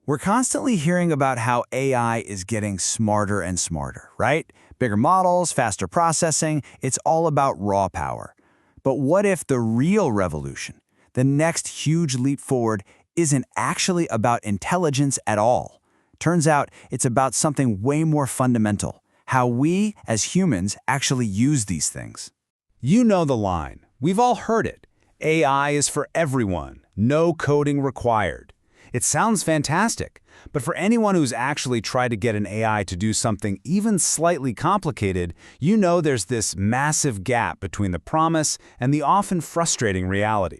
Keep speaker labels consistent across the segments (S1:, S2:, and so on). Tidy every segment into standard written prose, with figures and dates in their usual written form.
S1: We're constantly hearing about how AI is getting smarter and smarter, right? Bigger models, faster processing, it's all about raw power. But what if the real revolution, the next huge leap forward, isn't actually about intelligence at all? Turns out it's about something way more fundamental, how we, as humans, actually use these things.
S2: You know the line. We've all heard it. AI is for everyone. No coding required. It sounds fantastic, but for anyone who's actually tried to get an AI to do something even slightly complicated, you know there's this massive gap between the promise and the often frustrating reality.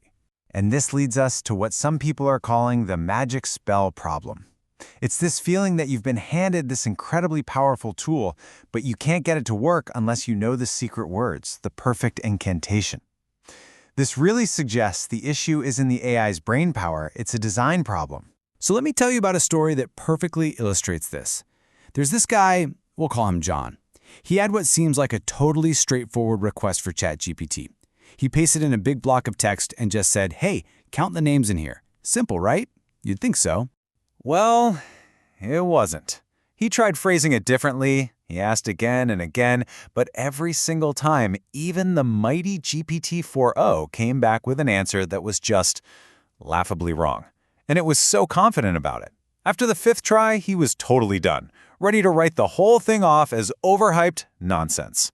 S3: And this leads us to what some people are calling the magic spell problem. It's this feeling that you've been handed this incredibly powerful tool, but you can't get it to work unless you know the secret words, the perfect incantation. This really suggests the issue isn't the AI's brain power, it's a design problem.
S1: So let me tell you about a story that perfectly illustrates this. There's this guy, we'll call him John. He had what seems like a totally straightforward request for ChatGPT. He pasted in a big block of text and just said, "Hey, count the names in here." Simple, right? You'd think so.
S3: Well, it wasn't. He tried phrasing it differently. He asked again and again, but every single time, even the mighty GPT-4o came back with an answer that was just laughably wrong. And it was so confident about it. After the fifth try, he was totally done, ready to write the whole thing off as overhyped nonsense.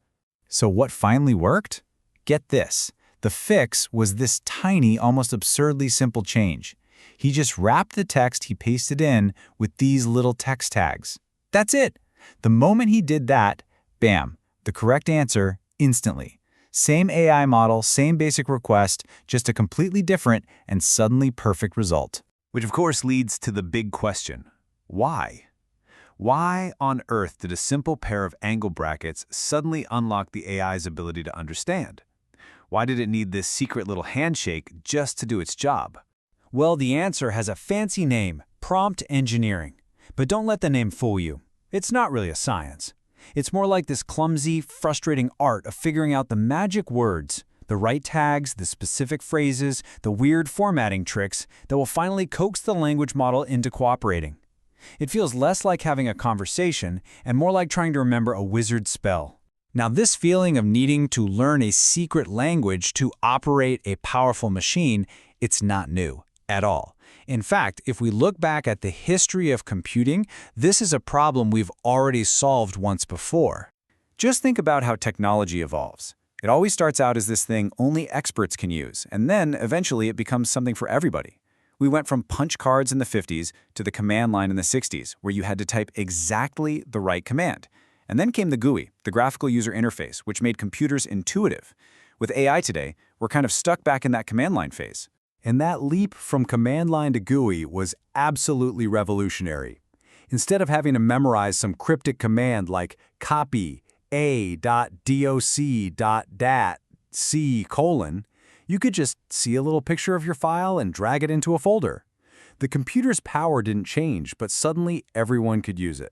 S1: So what finally worked? Get this. The fix was this tiny, almost absurdly simple change. He just wrapped the text he pasted in with these little text tags. That's it. The moment he did that, bam, the correct answer instantly. Same AI model, same basic request, just a completely different and suddenly perfect result.
S2: Which of course leads to the big question. Why? Why on earth did a simple pair of angle brackets suddenly unlock the AI's ability to understand? Why did it need this secret little handshake just to do its job?
S1: Well, the answer has a fancy name, prompt engineering. But don't let the name fool you. It's not really a science. It's more like this clumsy, frustrating art of figuring out the magic words, the right tags, the specific phrases, the weird formatting tricks that will finally coax the language model into cooperating. It feels less like having a conversation and more like trying to remember a wizard spell. Now, this feeling of needing to learn a secret language to operate a powerful machine, it's not new at all. In fact, if we look back at the history of computing, this is a problem we've already solved once before. Just think about how technology evolves. It always starts out as this thing only experts can use, and then eventually it becomes something for everybody. We went from punch cards in the 50s to the command line in the 60s, where you had to type exactly the right command. And then came the GUI, the graphical user interface, which made computers intuitive. With AI today, we're kind of stuck back in that command line phase.
S2: And that leap from command line to GUI was absolutely revolutionary. Instead of having to memorize some cryptic command like copy a.doc.dat.c:, you could just see a little picture of your file and drag it into a folder. The computer's power didn't change, but suddenly everyone could use it.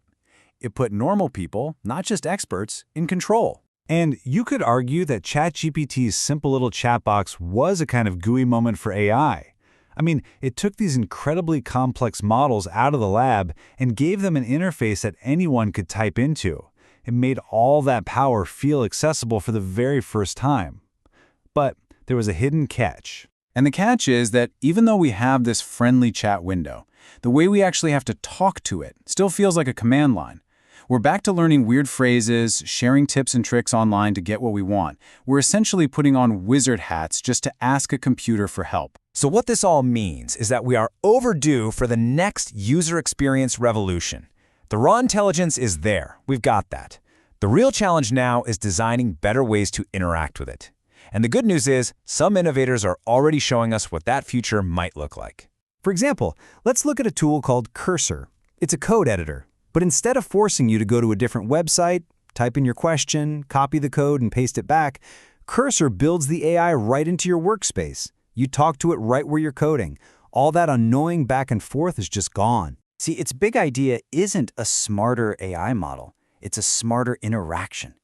S2: It put normal people, not just experts, in control. And you could argue that ChatGPT's simple little chat box was a kind of GUI moment for AI. I mean, it took these incredibly complex models out of the lab and gave them an interface that anyone could type into. It made all that power feel accessible for the very first time. But there was a hidden catch. And the catch is that even though we have this friendly chat window, the way we actually have to talk to it still feels like a command line. We're back to learning weird phrases, sharing tips and tricks online to get what we want. We're essentially putting on wizard hats just to ask a computer for help.
S4: So what this all means is that we are overdue for the next user experience revolution. The raw intelligence is there. We've got that. The real challenge now is designing better ways to interact with it. And the good news is, some innovators are already showing us what that future might look like.
S5: For example, let's look at a tool called Cursor. It's a code editor. But instead of forcing you to go to a different website, type in your question, copy the code, and paste it back, Cursor builds the AI right into your workspace. You talk to it right where you're coding. All that annoying back and forth is just gone.
S1: See, its big idea isn't a smarter AI model. It's a smarter interaction.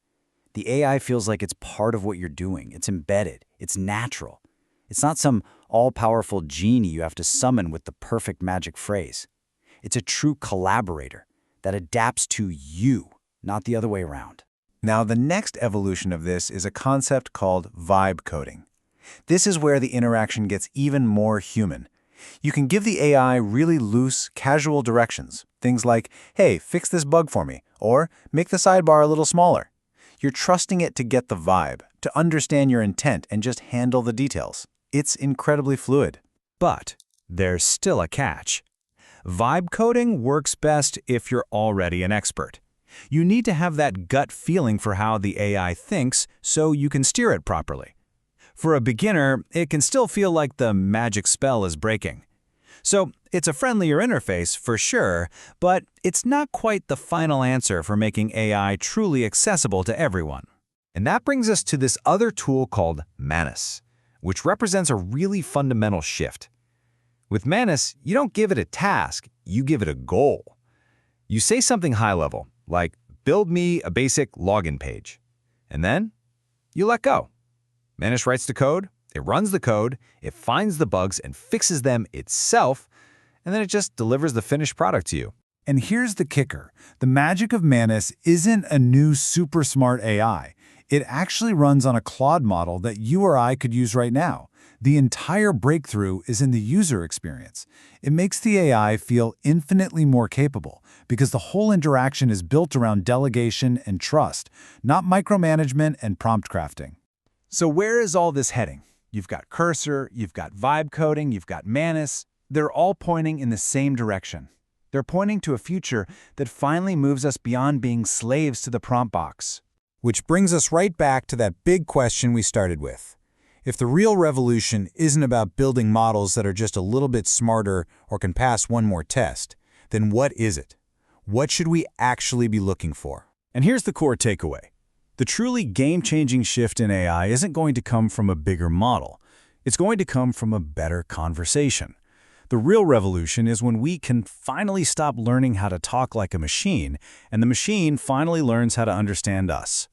S1: The AI feels like it's part of what you're doing. It's embedded. It's natural. It's not some all-powerful genie you have to summon with the perfect magic phrase.
S2: It's a true collaborator that adapts to you, not the other way around.
S3: Now, the next evolution of this is a concept called vibe coding. This is where the interaction gets even more human. You can give the AI really loose, casual directions. Things like, hey, fix this bug for me, or make the sidebar a little smaller. You're trusting it to get the vibe, to understand your intent and just handle the details. It's incredibly fluid.
S1: But there's still a catch. Vibe coding works best if you're already an expert. You need to have that gut feeling for how the AI thinks so you can steer it properly. For a beginner, it can still feel like the magic spell is breaking. So it's a friendlier interface for sure, but it's not quite the final answer for making AI truly accessible to everyone.
S4: And that brings us to this other tool called Manus, which represents a really fundamental shift. With Manus, you don't give it a task, you give it a goal. You say something high level, like, build me a basic login page. And then you let go. Manus writes the code, it runs the code, it finds the bugs and fixes them itself, and then it just delivers the finished product to you.
S2: And here's the kicker. The magic of Manus isn't a new super smart AI. It actually runs on a Claude model that you or I could use right now. The entire breakthrough is in the user experience. It makes the AI feel infinitely more capable because the whole interaction is built around delegation and trust, not micromanagement and prompt crafting.
S1: So where is all this heading? You've got Cursor, you've got vibe coding, you've got Manus. They're all pointing in the same direction. They're pointing to a future that finally moves us beyond being slaves to the prompt box.
S5: Which brings us right back to that big question we started with. If the real revolution isn't about building models that are just a little bit smarter or can pass one more test, then what is it? What should we actually be looking for?
S1: And here's the core takeaway. The truly game-changing shift in AI isn't going to come from a bigger model. It's going to come from a better conversation. The real revolution is when we can finally stop learning how to talk like a machine, and the machine finally learns how to understand us.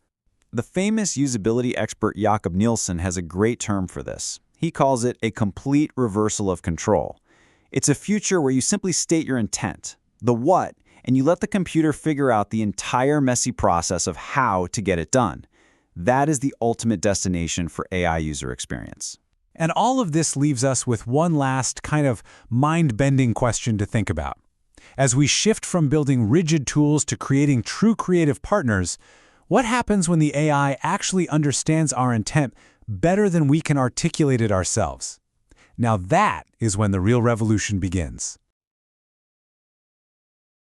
S3: The famous usability expert Jakob Nielsen has a great term for this. He calls it a complete reversal of control. It's a future where you simply state your intent, the what, and you let the computer figure out the entire messy process of how to get it done. That is the ultimate destination for AI user experience.
S1: And all of this leaves us with one last kind of mind-bending question to think about. As we shift from building rigid tools to creating true creative partners, what happens when the AI actually understands our intent better than we can articulate it ourselves? Now that is when the real revolution begins.